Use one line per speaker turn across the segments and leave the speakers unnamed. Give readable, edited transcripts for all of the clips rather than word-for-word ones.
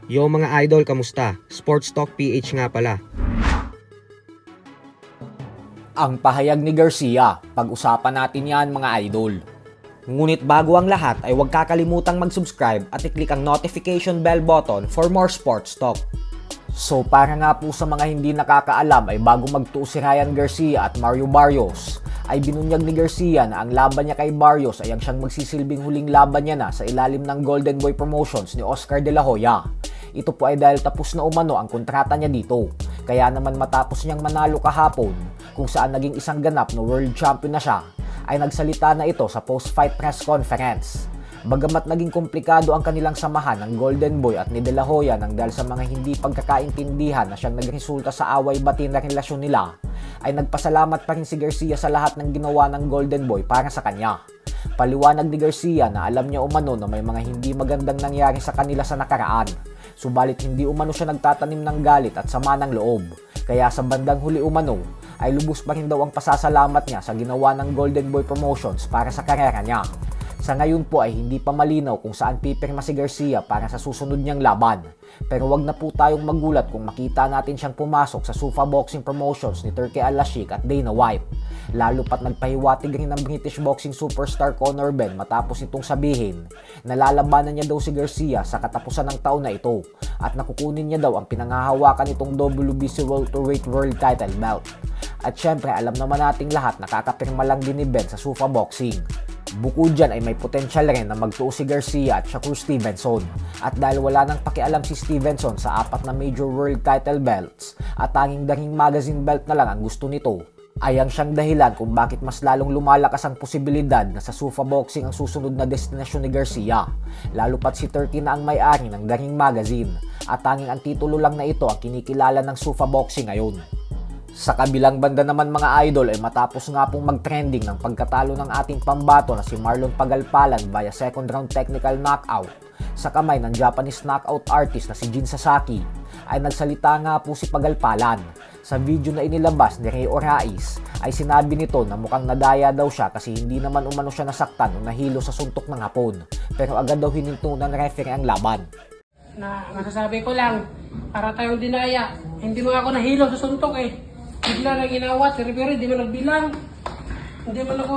Yo mga idol, kamusta? Sports Talk PH nga pala.
Ang pahayag ni Garcia, pag-usapan natin yan mga idol. Ngunit bago ang lahat ay huwag kakalimutang mag-subscribe at i-click ang notification bell button for more sports talk. So para nga po sa mga hindi nakakaalam ay bago magtuos si Ryan Garcia at Mario Barrios, ay binunyag ni Garcia na ang laban niya kay Barrios ay ang siyang magsisilbing huling laban niya na sa ilalim ng Golden Boy Promotions ni Oscar De La Hoya. Ito po ay dahil tapos na umano ang kontrata niya dito. Kaya naman matapos niyang manalo kahapon, kung saan naging isang ganap na world champion na siya, ay nagsalita na ito sa post-fight press conference. Bagamat naging komplikado ang kanilang samahan ng Golden Boy at ni De La Hoya nang dahil sa mga hindi pagkakaintindihan na siyang nagresulta sa away-bati na relasyon nila, ay nagpasalamat pa rin si Garcia sa lahat ng ginawa ng Golden Boy para sa kanya. Paliwanag ni Garcia na alam niya umano na may mga hindi magandang nangyari sa kanila sa nakaraan. Subalit hindi umano siya nagtatanim ng galit at sama ng loob. Kaya sa bandang huli umano, ay lubos pa rin daw ang pasasalamat niya sa ginawa ng Golden Boy Promotions para sa karera niya. Sa ngayon po ay hindi pa malinaw kung saan pipirma si Garcia para sa susunod niyang laban. Pero wag na po tayong magulat kung makita natin siyang pumasok sa Zuffa Boxing Promotions ni Turki Al-Ashik at Dana White. Lalo pat nagpahiwatig rin ng British boxing superstar Conor Benn matapos itong sabihin na lalabanan niya daw si Garcia sa katapusan ng taon na ito at nakukunin niya daw ang pinanghahawakan itong WBC Welterweight World Title belt. At syempre alam naman nating lahat na kakapirma lang din ni Benn sa Zuffa Boxing. Bukod dyan ay may potensyal rin na magtuos si Garcia at Shakur Stevenson. At dahil wala nang pakialam si Stevenson sa 4 na major world title belts at tanging daring magazine belt na lang ang gusto nito, ay ang siyang dahilan kung bakit mas lalong lumalakas ang posibilidad na sa Zuffa Boxing ang susunod na destinasyon ni Garcia. Lalo pat si Turki na ang may-ari ng daring magazine at tanging ang titulo lang na ito ang kinikilala ng Zuffa Boxing ngayon. Sa kabilang banda naman mga idol ay matapos nga pong mag-trending ng pagkatalo ng ating pambato na si Marlon Pagalpalan via second round technical knockout sa kamay ng Japanese knockout artist na si Jin Sasaki, ay nagsalita nga po si Pagalpalan. Sa video na inilabas ni Ray Orais ay sinabi nito na mukhang nadaya daw siya kasi hindi naman umano siya nasaktan o nahilo sa suntok ng hapon, pero agad daw hininto ng referee ang laban.
Na masasabi ko lang, para tayong dinaya, hindi mo ako nahilo sa suntok eh. Bigla nang inawat, si referee, di man nagbilang. Hindi man ako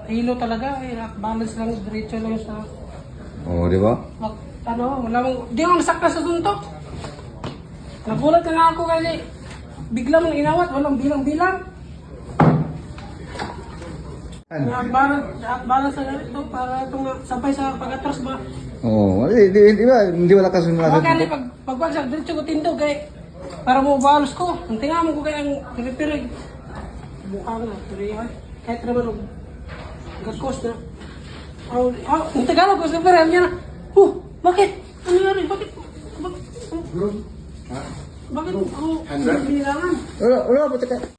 hilo talaga eh. Balance lang, diretso lang sa...
Oo, di ba?
Wala mong... Di mo nasakta sa suntok. Nagulat na nga ako kasi bigla mong inawat, walang bilang-bilang. Balance sa ganito para itong sabay sa pag-atras ba?
Oo, di ba? Hindi wala kasunod na
Kaya pagwagsak, diretso ko tindog eh. Para mo balos ko, ang tinga mo ko kaya ang pinipirig. Mukha na, tuloy kahit naman ang gagkos na. Ang Tagalog ko sa pera niya na, bakit? Ano nangyari? Bakit? Bakit ako? Bilangan?
Wala,